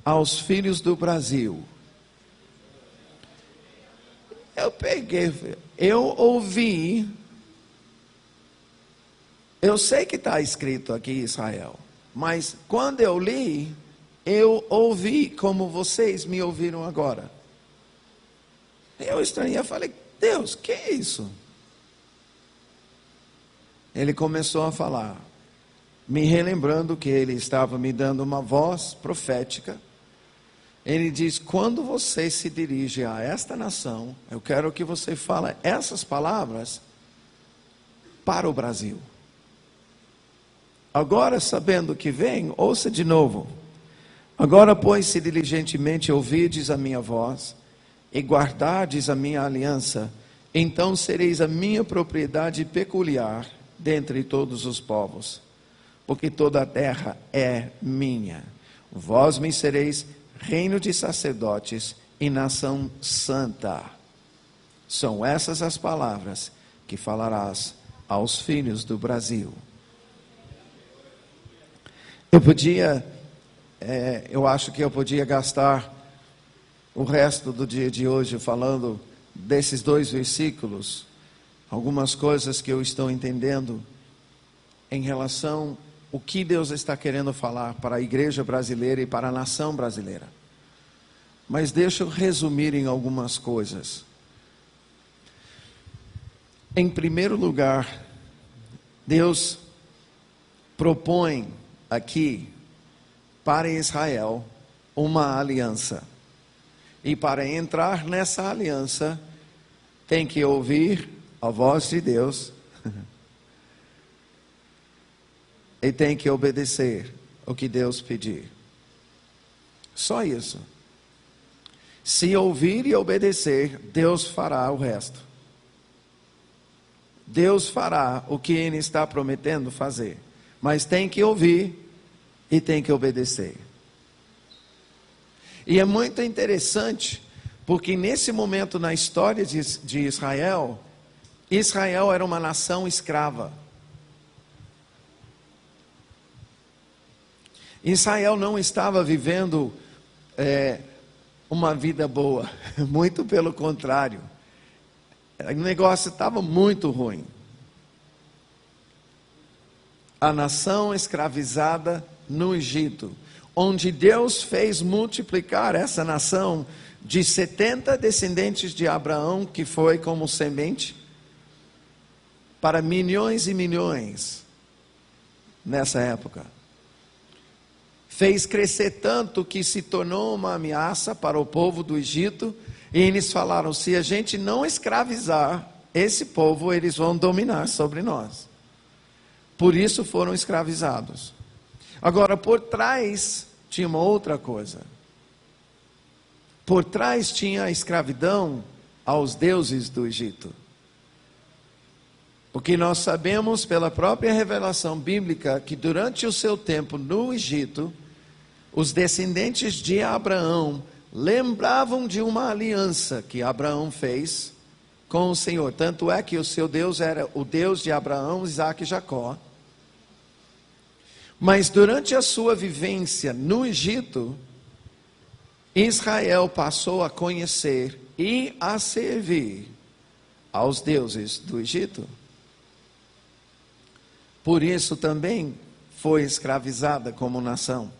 aos filhos do Brasil. Eu ouvi, eu sei que está escrito aqui Israel, mas quando eu li, eu ouvi como vocês me ouviram agora. Eu estranhei, eu falei, Deus, que é isso? Ele começou a falar, me relembrando que ele estava me dando uma voz profética. Ele diz, quando você se dirige a esta nação, eu quero que você fale essas palavras para o Brasil. Agora, sabendo que vem, ouça de novo. Agora, pois, se diligentemente ouvirdes a minha voz, e guardardes a minha aliança, então sereis a minha propriedade peculiar dentre todos os povos, porque toda a terra é minha. Vós me sereis reino de sacerdotes e nação santa. São essas as palavras que falarás aos filhos do Brasil. Eu acho que eu podia gastar o resto do dia de hoje falando desses 2 versículos, algumas coisas que eu estou entendendo em relação o que Deus está querendo falar para a igreja brasileira e para a nação brasileira. Mas deixa eu resumir em algumas coisas. Em primeiro lugar, Deus propõe aqui para Israel uma aliança. E para entrar nessa aliança, tem que ouvir a voz de Deus e tem que obedecer o que Deus pedir. Só isso. Se ouvir e obedecer, Deus fará o resto. Deus fará o que Ele está prometendo fazer. Mas tem que ouvir e tem que obedecer. E é muito interessante, porque nesse momento na história de Israel, Israel era uma nação escrava. Israel não estava vivendo uma vida boa, muito pelo contrário. O negócio estava muito ruim. A nação escravizada no Egito, onde Deus fez multiplicar essa nação de 70 descendentes de Abraão, que foi como semente, para milhões e milhões nessa época. Fez crescer tanto que se tornou uma ameaça para o povo do Egito, e eles falaram, se a gente não escravizar esse povo, eles vão dominar sobre nós. Por isso foram escravizados. Agora, por trás tinha uma outra coisa. Por trás tinha a escravidão aos deuses do Egito. Porque nós sabemos pela própria revelação bíblica que durante o seu tempo no Egito, os descendentes de Abraão lembravam de uma aliança que Abraão fez com o Senhor. Tanto é que o seu Deus era o Deus de Abraão, Isaque e Jacó. Mas durante a sua vivência no Egito, Israel passou a conhecer e a servir aos deuses do Egito. Por isso também foi escravizada como nação.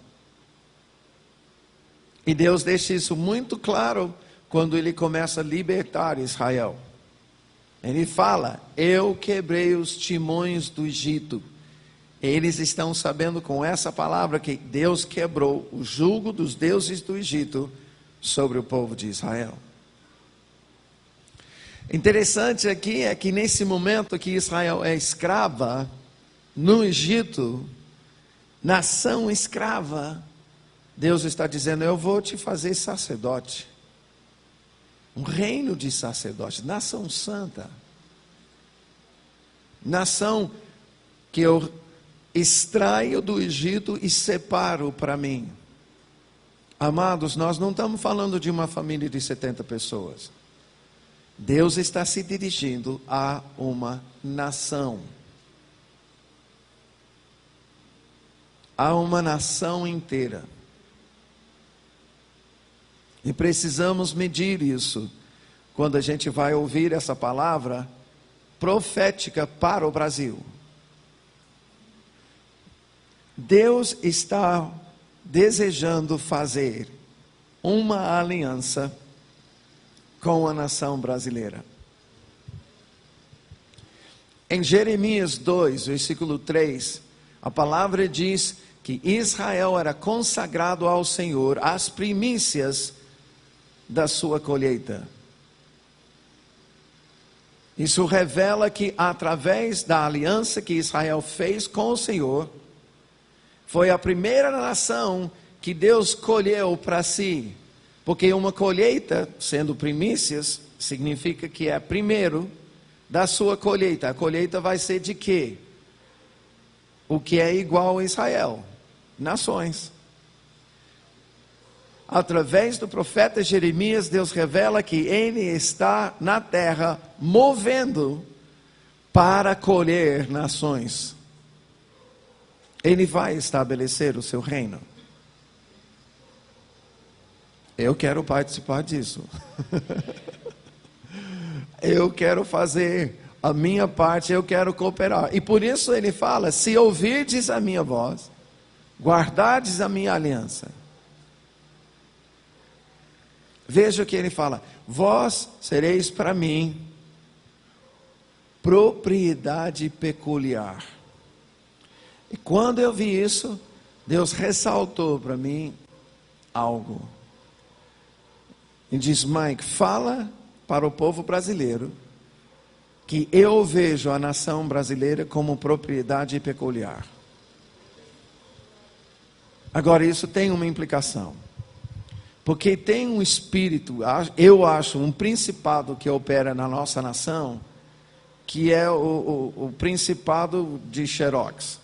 E Deus deixa isso muito claro quando Ele começa a libertar Israel. Ele fala, eu quebrei os timões do Egito. Eles estão sabendo com essa palavra que Deus quebrou o jugo dos deuses do Egito sobre o povo de Israel. Interessante aqui é que nesse momento que Israel é escrava, no Egito, nação escrava, Deus está dizendo, eu vou te fazer sacerdote. Um reino de sacerdotes, nação santa. Nação que eu extraio do Egito e separo para mim. Amados, nós não estamos falando de uma família de 70 pessoas. Deus está se dirigindo a uma nação. A uma nação inteira. E precisamos medir isso quando a gente vai ouvir essa palavra profética para o Brasil. Deus está desejando fazer uma aliança com a nação brasileira. Em Jeremias 2, versículo 3, a palavra diz que Israel era consagrado ao Senhor as primícias da sua colheita. Isso revela que através da aliança que Israel fez com o Senhor, foi a primeira nação que Deus colheu para si. Porque uma colheita, sendo primícias, significa que é primeiro da sua colheita. A colheita vai ser de quê? O que é igual a Israel? Nações. Através do profeta Jeremias, Deus revela que Ele está na terra movendo para colher nações. Ele vai estabelecer o seu reino. Eu quero participar disso. Eu quero fazer a minha parte, eu quero cooperar. E por isso ele fala: se ouvirdes a minha voz, guardardes a minha aliança. Veja o que ele fala: vós sereis para mim propriedade peculiar. E quando eu vi isso, Deus ressaltou para mim algo. E diz: Mike, fala para o povo brasileiro que eu vejo a nação brasileira como propriedade peculiar. Agora, isso tem uma implicação. Porque tem um espírito, eu acho, um principado que opera na nossa nação, que é o principado de Xerox.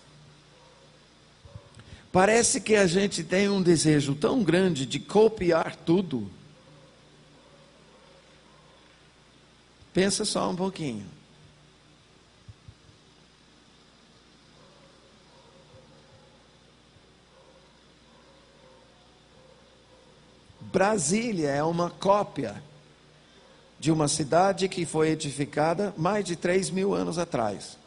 Parece que a gente tem um desejo tão grande de copiar tudo. Pensa só um pouquinho. Brasília é uma cópia de uma cidade que foi edificada mais de 3.000 anos atrás.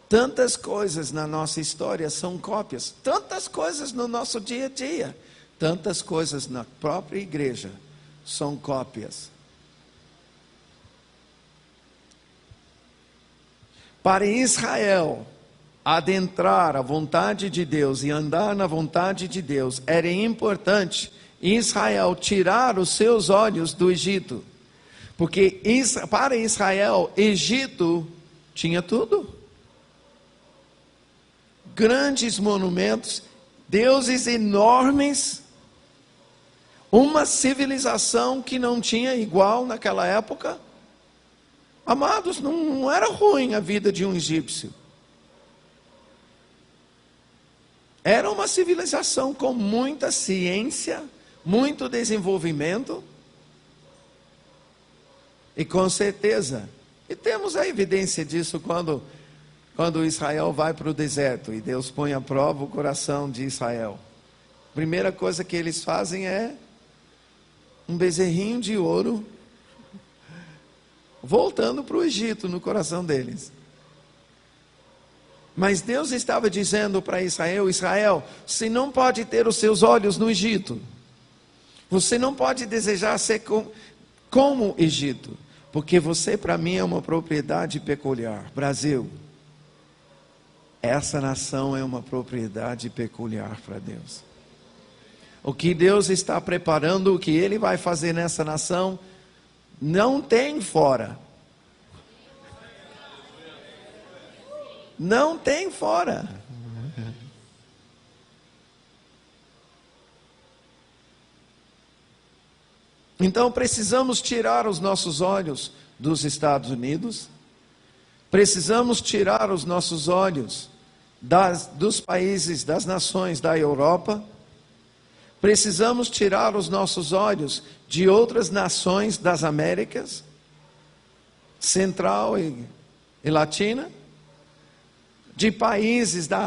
Tantas coisas na nossa história são cópias, tantas coisas no nosso dia a dia, tantas coisas na própria igreja são cópias. Para Israel adentrar a vontade de Deus e andar na vontade de Deus, era importante Israel tirar os seus olhos do Egito. Porque para Israel, Egito tinha tudo. Grandes monumentos, deuses enormes, uma civilização que não tinha igual naquela época. Amados, não era ruim a vida de um egípcio. Era uma civilização com muita ciência, muito desenvolvimento. E com certeza, e temos a evidência disso quando Israel vai para o deserto e Deus põe à prova o coração de Israel. A primeira coisa que eles fazem é um bezerrinho de ouro voltando para o Egito no coração deles. Mas Deus estava dizendo para Israel: Israel, você não pode ter os seus olhos no Egito. Você não pode desejar ser como Egito. Porque você para mim é uma propriedade peculiar. Brasil, essa nação é uma propriedade peculiar para Deus. O que Deus está preparando, o que Ele vai fazer nessa nação, não tem fora. Não tem fora. Então precisamos tirar os nossos olhos dos Estados Unidos, precisamos tirar os nossos olhos dos países, das nações da Europa, precisamos tirar os nossos olhos de outras nações das Américas, Central e Latina, de países da